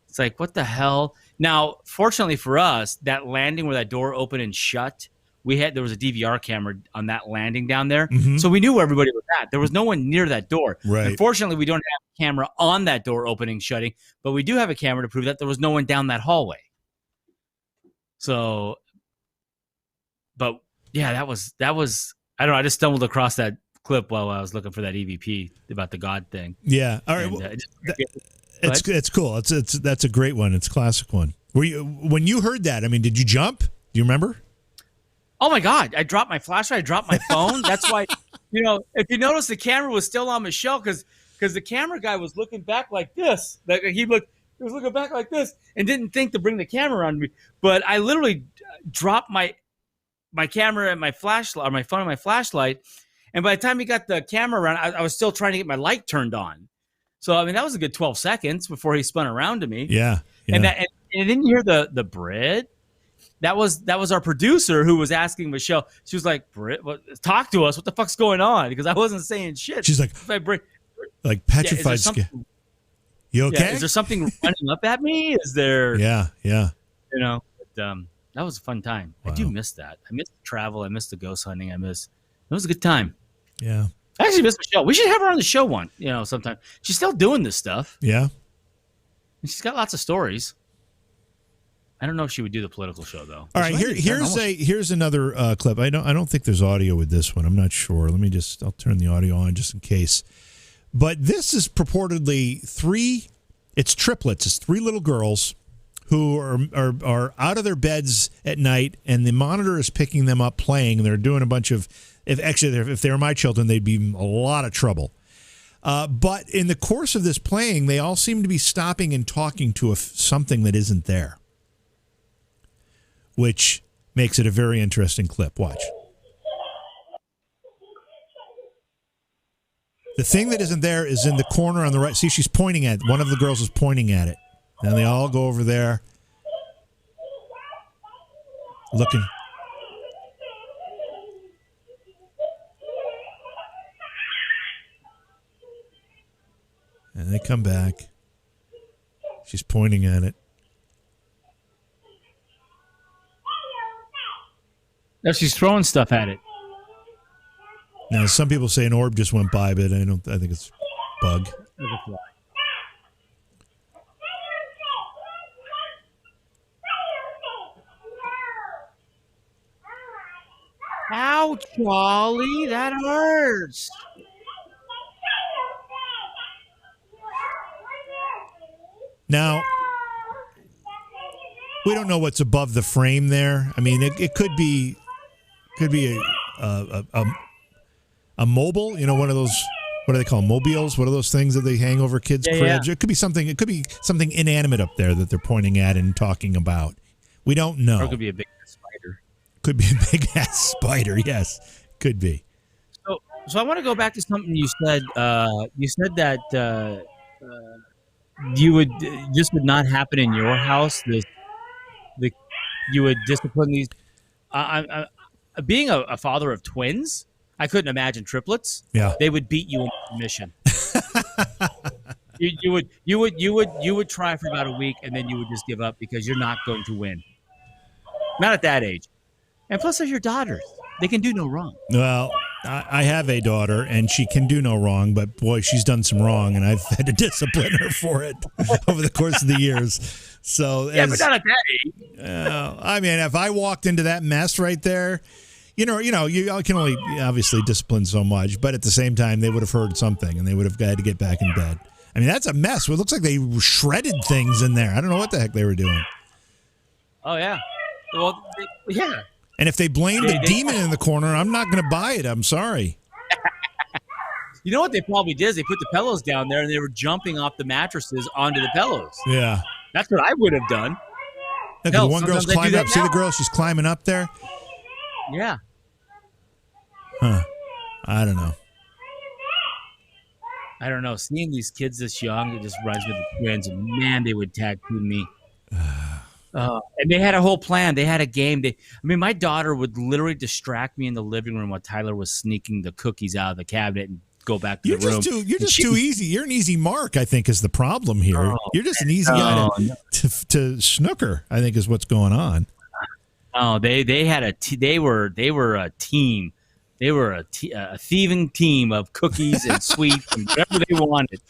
it's like, what the hell? Now, fortunately for us, that landing where that door opened and shut, there was a DVR camera on that landing down there, so we knew where everybody was at. There was no one near that door. Right. Unfortunately, we don't have a camera on that door opening, shutting, but we do have a camera to prove that there was no one down that hallway. So, but yeah, that was, I don't know. I just stumbled across that clip while I was looking for that EVP about the God thing. Yeah. All right. And, it's cool. That's a great one. It's a classic one. When you heard that, I mean, did you jump? Do you remember? Oh my God. I dropped my flashlight. I dropped my phone. That's why, if you notice, the camera was still on Michelle because the camera guy was looking back like this. He was looking back like this and didn't think to bring the camera on me. But I literally dropped my camera and my flashlight, or my phone and my flashlight. And by the time he got the camera around, I was still trying to get my light turned on. So, I mean, that was a good 12 seconds before he spun around to me. Yeah. And then you hear the Britt. That was our producer who was asking Michelle. She was like, Britt, talk to us. What the fuck's going on? Because I wasn't saying shit. She's like, like petrified. You okay? Yeah, is there something running up at me? Is there? Yeah. That was a fun time. Wow. I do miss that. I miss the travel. I miss the ghost hunting. It was a good time. Yeah. I actually miss Michelle. We should have her on the show sometime. She's still doing this stuff. Yeah. And she's got lots of stories. I don't know if she would do the political show though. All right, here's another clip. I don't think there's audio with this one. I'm not sure. I'll turn the audio on just in case. But this is purportedly it's triplets. It's 3 little girls who are out of their beds at night, and the monitor is picking them up playing. They're doing a bunch of, if they were my children, they'd be in a lot of trouble. But in the course of this playing, they all seem to be stopping and talking to something that isn't there, which makes it a very interesting clip. Watch. The thing that isn't there is in the corner on the right. See, she's pointing at it. One of the girls is pointing at it. And they all go over there looking. And they come back. She's pointing at it. No, she's throwing stuff at it. Now, some people say an orb just went by, but I think it's bug. Ow, Charlie, that hurts. Now, we don't know what's above the frame there. I mean, it could be a mobile, you know, one of those, what do they call them? Mobiles? What are those things that they hang over kids' cribs? Yeah. It could be something inanimate up there that they're pointing at and talking about. We don't know. Or it could be a big spider. Could be a big ass spider, yes. Could be. So I want to go back to something you said. You said that this would not happen in your house. You would discipline these. Being a father of twins, I couldn't imagine triplets. Yeah, they would beat you in submission. you would try for about a week and then you would just give up because you're not going to win. Not at that age. And plus, they're your daughters. They can do no wrong. Well, I have a daughter, and she can do no wrong, but boy, she's done some wrong, and I've had to discipline her for it over the course of the years. So, yeah, but not at that age. I mean, if I walked into that mess right there, you can only obviously discipline so much, but at the same time, they would have heard something, and they would have had to get back in bed. I mean, that's a mess. It looks like they shredded things in there. I don't know what the heck they were doing. Oh, yeah. Well, yeah. And if they blame the demon in the corner, I'm not going to buy it. I'm sorry. You know what they probably did is they put the pillows down there and they were jumping off the mattresses onto the pillows. Yeah. That's what I would have done. Look, the one girl's climbing up. See the girl? She's climbing up there? Yeah. Huh. I don't know. Seeing these kids this young, it just reminds me of the twins. And man, they would tag team me. And they had a whole plan. They had a game. My daughter would literally distract me in the living room while Tyler was sneaking the cookies out of the cabinet and go back to the room. You're just too easy. You're an easy mark, I think, is the problem here. You're just an easy guy to snooker, I think, is what's going on. Oh, they were a team. They were a thieving team of cookies and sweets and whatever they wanted.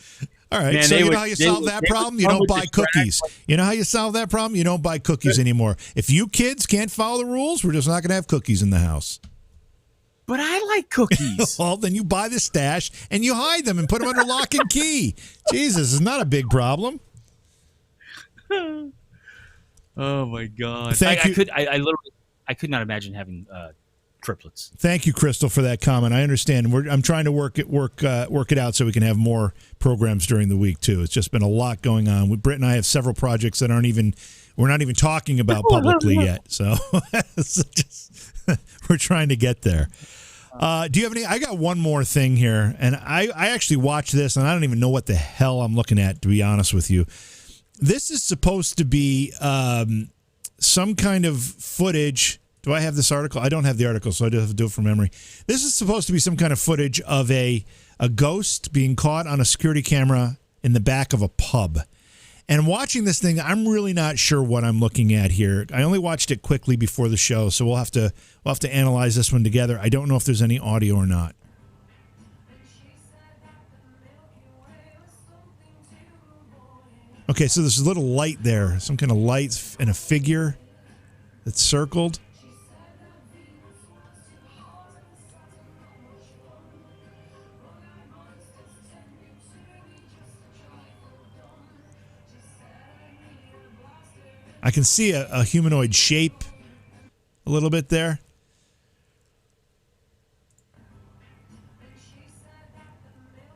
All right, so you know how you solve that problem? You don't buy cookies. You know how you solve that problem? You don't buy cookies anymore. If you kids can't follow the rules, we're just not going to have cookies in the house. But I like cookies. Well, then you buy the stash and you hide them and put them under lock and key. Jesus, it's not a big problem. Oh my God! I could not imagine having triplets. Thank you, Crystal, for that comment. I understand. I'm trying to work it out so we can have more programs during the week too. It's just been a lot going on. Britt and I have several projects that we're not even talking about publicly yet. So we're trying to get there. Do you have any? I got one more thing here, and I actually watched this, and I don't even know what the hell I'm looking at, to be honest with you. This is supposed to be some kind of footage. Do I have this article? I don't have the article, so I have to do it from memory. This is supposed to be some kind of footage of a ghost being caught on a security camera in the back of a pub. And watching this thing, I'm really not sure what I'm looking at here. I only watched it quickly before the show, so we'll have to analyze this one together. I don't know if there's any audio or not. Okay, so there's a little light there, some kind of light and a figure that's circled. I can see a humanoid shape a little bit there.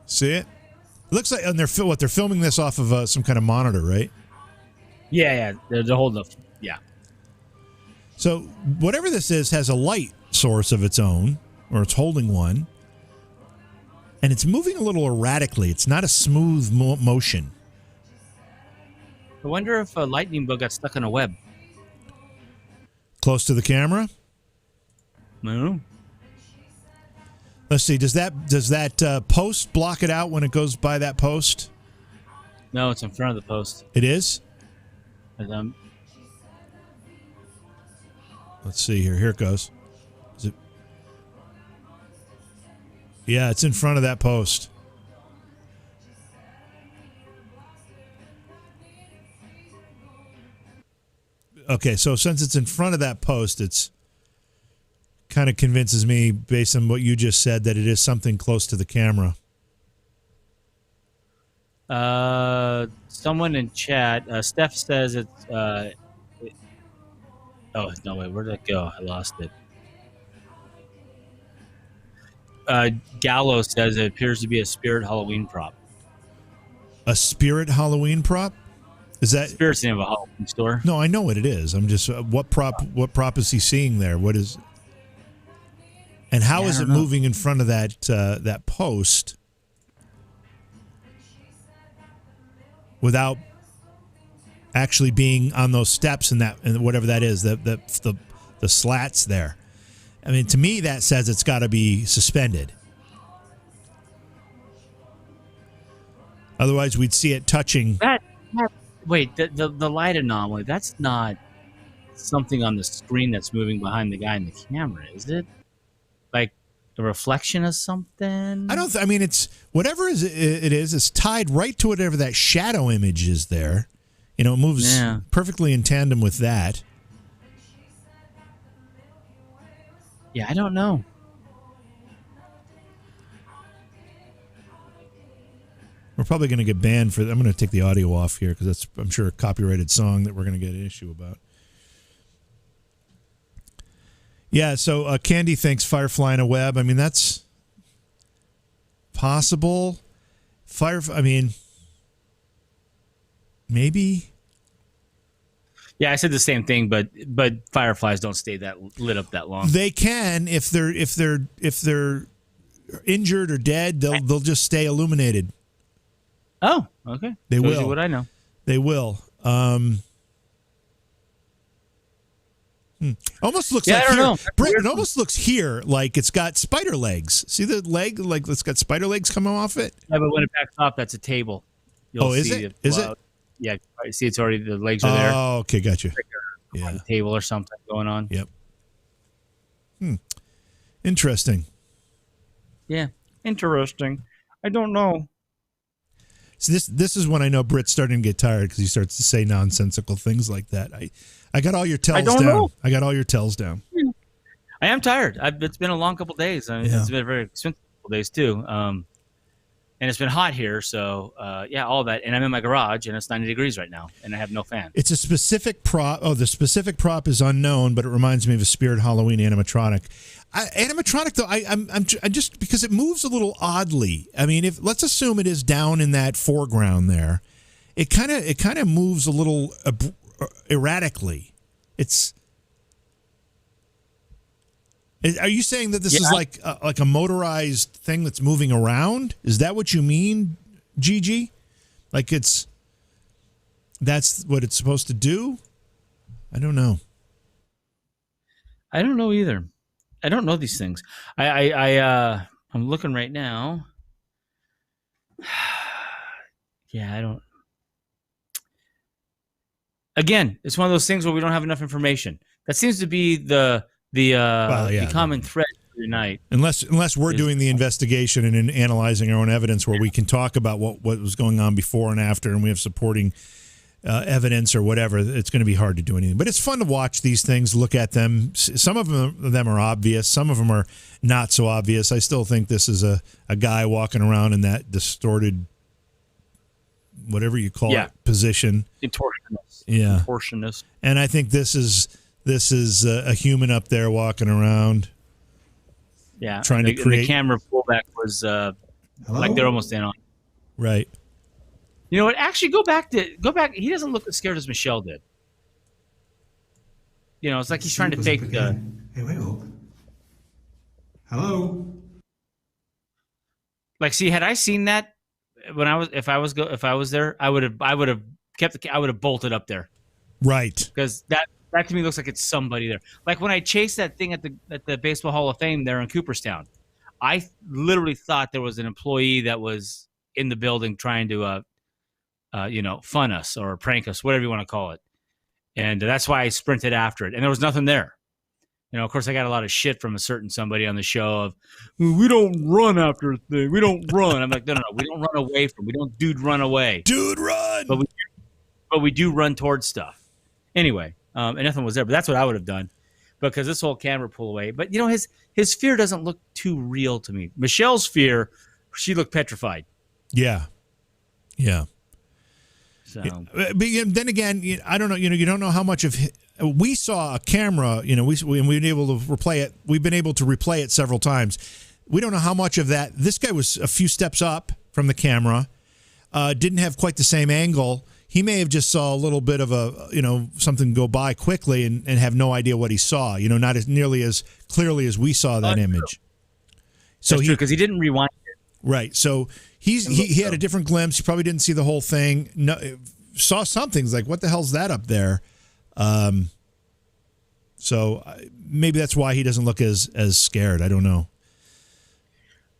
See it? It looks like, and they're filming this off of some kind of monitor, right? Yeah. They're holding up. Yeah. So whatever this is has a light source of its own, or it's holding one, and it's moving a little erratically. It's not a smooth motion. I wonder if a lightning bug got stuck on a web. Close to the camera? No. Let's see. Does that post block it out when it goes by that post? No, it's in front of the post. It is? And, Let's see here. Here it goes. Is it? Yeah, it's in front of that post. Okay, so since it's in front of that post, it's kind of convinces me, based on what you just said, that it is something close to the camera. someone in chat, Steph says it's. Oh no! Wait, where did it go? I lost it. Gallo says it appears to be a spirit Halloween prop. A spirit Halloween prop? Is that Spirit's the name of a Halloween store? No, I know what it is. I'm just what prop is he seeing there? What is? And how is it moving in front of that post without actually being on those steps and whatever that is, the slats there? I mean, to me, that says it's got to be suspended. Otherwise, we'd see it touching. Wait, the light anomaly, that's not something on the screen that's moving behind the guy in the camera, is it? Like the reflection of something? I mean, it's whatever it is, it's tied right to whatever that shadow image is there. You know, it moves perfectly in tandem with that. Yeah, I don't know. We're probably going to get banned for that. I'm going to take the audio off here because that's, I'm sure, a copyrighted song that we're going to get an issue about. Yeah, so Candy thinks Firefly in a web. I mean, that's possible. I mean, maybe. Yeah, I said the same thing, but fireflies don't stay that lit up that long. They can if they're injured or dead. They'll just stay illuminated. Oh, okay. They Shows will. you what I know. They will. Almost looks like I don't here. know. Britt, it almost looks here like it's got spider legs. See the leg? Like it's got spider legs coming off it? Yeah, but when it backs off, that's a table. You'll is see it? Is it? Yeah, see, it's already, the legs are there. Oh, okay, gotcha. Yeah. On the table or something going on. Yep. Interesting. Yeah, interesting. I don't know. So this is when I know Britt's starting to get tired because he starts to say nonsensical things like that. I got all your tells down. Know. I got all your tells down. I am tired. It's been a long couple days. It's been a very expensive couple days too. And it's been hot here, so all that. And I'm in my garage, and it's 90 degrees right now, and I have no fan. It's a specific prop. Oh, the specific prop is unknown, but it reminds me of a Spirit Halloween animatronic. Animatronic, though, I'm just because it moves a little oddly. I mean, let's assume it is down in that foreground there, it kind of moves a little erratically. Are you saying that this is like a motorized thing that's moving around? Is that what you mean, Gigi? Like that's what it's supposed to do? I don't know. I don't know either. I don't know these things. I'm looking right now. Yeah, I don't. Again, it's one of those things where we don't have enough information. That seems to be the common thread every night. Unless we're doing the investigation and analyzing our own evidence, where we can talk about what was going on before and after, and we have supporting evidence or whatever, it's going to be hard to do anything. But it's fun to watch these things, look at them. Some of them are obvious. Some of them are not so obvious. I still think this is a guy walking around in that distorted, whatever you call it, position. Contortionist. Yeah. Contortionist. And I think this is a human up there walking around. Yeah. Trying to create. The camera pullback was like they're almost in on. Right. You know what? Actually, go back. He doesn't look as scared as Michelle did. You know, it's like he's trying to fake the. Hey, wait up. Hello. Like, see, had I seen that when if I was there, I would have bolted up there. Right. Because that to me looks like it's somebody there. Like when I chased that thing at the Baseball Hall of Fame there in Cooperstown, I literally thought there was an employee that was in the building trying to fun us or prank us, whatever you want to call it. And that's why I sprinted after it. And there was nothing there. Of course, I got a lot of shit from a certain somebody on the show of, we don't run after a thing. We don't run. I'm like, no. We don't run away from. We don't run away. Dude, run. But we do run towards stuff. Anyway, and nothing was there. But that's what I would have done, because this whole camera pull away. But his fear doesn't look too real to me. Michelle's fear, she looked petrified. Yeah. So, but then again, I don't know. You don't know how much of. We saw a camera. We've been able to replay it. We've been able to replay it several times. We don't know how much of that. This guy was a few steps up from the camera. Didn't have quite the same angle. He may have just saw a little bit of something go by quickly and have no idea what he saw. Not as nearly as clearly as we saw that image. So that's true, because he didn't rewind it. Right. So he had a different glimpse. He probably didn't see the whole thing. No, saw something. He's like, what the hell's that up there? So maybe that's why he doesn't look as scared. I don't know.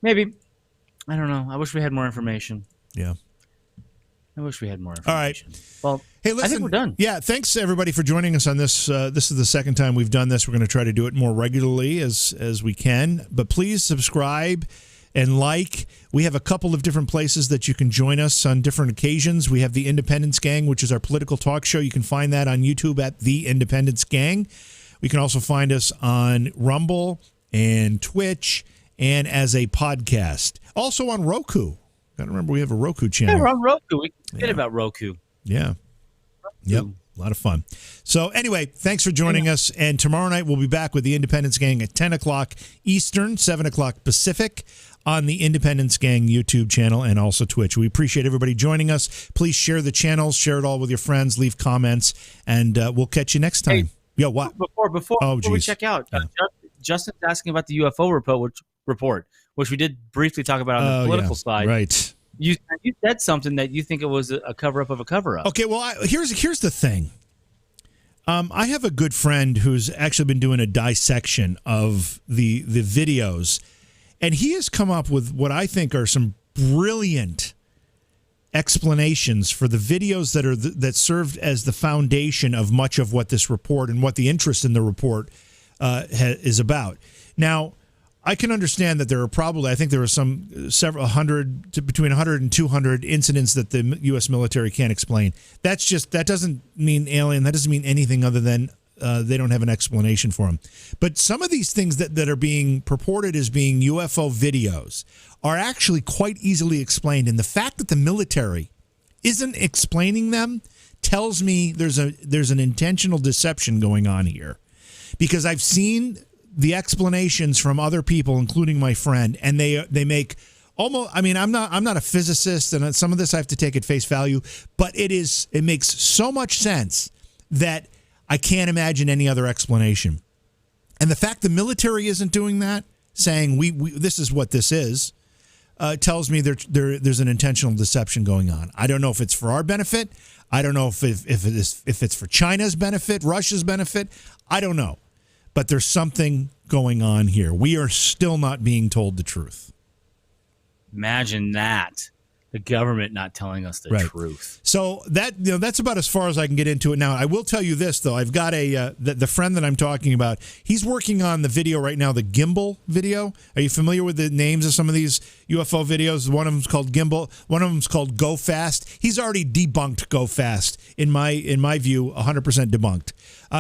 Maybe. I don't know. I wish we had more information. Yeah. I wish we had more information. All right. Well, hey, listen, I think we're done. Yeah, thanks everybody for joining us on this. This is the second time we've done this. We're going to try to do it more regularly as we can. But please subscribe and like. We have a couple of different places that you can join us on different occasions. We have the Independence Gang, which is our political talk show. You can find that on YouTube at The Independence Gang. You can also find us on Rumble and Twitch and as a podcast. Also on Roku. Got to remember we have a Roku channel. Yeah, we're on Roku. We can forget about Roku. Yeah. Yep. A lot of fun. So anyway, thanks for joining us. And tomorrow night we'll be back with the Independence Gang at 10 o'clock Eastern, 7 o'clock Pacific on the Independence Gang YouTube channel and also Twitch. We appreciate everybody joining us. Please share the channels, share it all with your friends, leave comments, and we'll catch you next time. Hey, what? Before we check out, Justin's asking about the UFO report, which we did briefly talk about on the political side. Right. You said something that you think it was a cover-up of a cover-up. Okay, well, here's the thing. I have a good friend who's actually been doing a dissection of the videos, and he has come up with what I think are some brilliant explanations for the videos that served as the foundation of much of what this report and what the interest in the report is about. Now, I can understand that there are probably, I think there are several hundred, between 100 and 200 incidents that the U.S. military can't explain. That doesn't mean alien. That doesn't mean anything other than they don't have an explanation for them. But some of these things that are being purported as being UFO videos are actually quite easily explained. And the fact that the military isn't explaining them tells me there's an intentional deception going on here. Because I've seen the explanations from other people, including my friend, and they make almost. I mean, I'm not a physicist, and some of this I have to take at face value, but it makes so much sense that I can't imagine any other explanation. And the fact the military isn't doing that, saying we this is what this is, tells me there's an intentional deception going on. I don't know if it's for our benefit. I don't know if it's for China's benefit, Russia's benefit. I don't know. But there's something going on here. We are still not being told the truth. Imagine that. The government not telling us the truth. So that's about as far as I can get into it now. I will tell you this, though. I've got the friend that I'm talking about. He's working on the video right now, the gimbal video. Are you familiar with the names of some of these UFO videos? One of them's called Gimbal. One of them's called Go Fast. He's already debunked Go Fast. In my view, 100% debunked.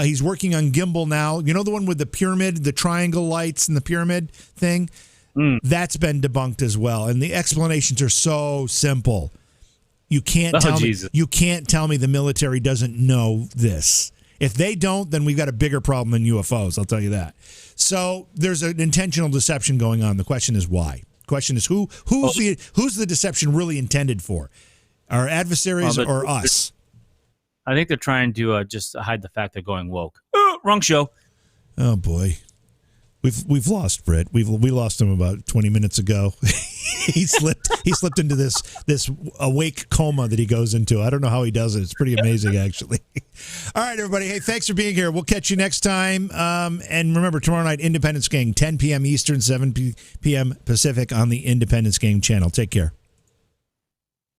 He's working on Gimbal now. You know the one with the pyramid, the triangle lights and the pyramid thing? That's been debunked as well, and the explanations are so simple. You can't tell me the military doesn't know this. If they don't, then we've got a bigger problem than UFOs. I'll tell you that. So there's an intentional deception going on. The question is why. The question is who's the deception really intended for? Our adversaries or us? I think they're trying to just hide the fact they're going woke. Wrong show. Oh boy. We've lost Britt. We lost him about 20 minutes ago. He slipped into this awake coma that he goes into. I don't know how he does it. It's pretty amazing, actually. All right, everybody. Hey, thanks for being here. We'll catch you next time. And remember, tomorrow night, Independence Gang, 10 p.m. Eastern, 7 p.m. Pacific on the Independence Gang channel. Take care.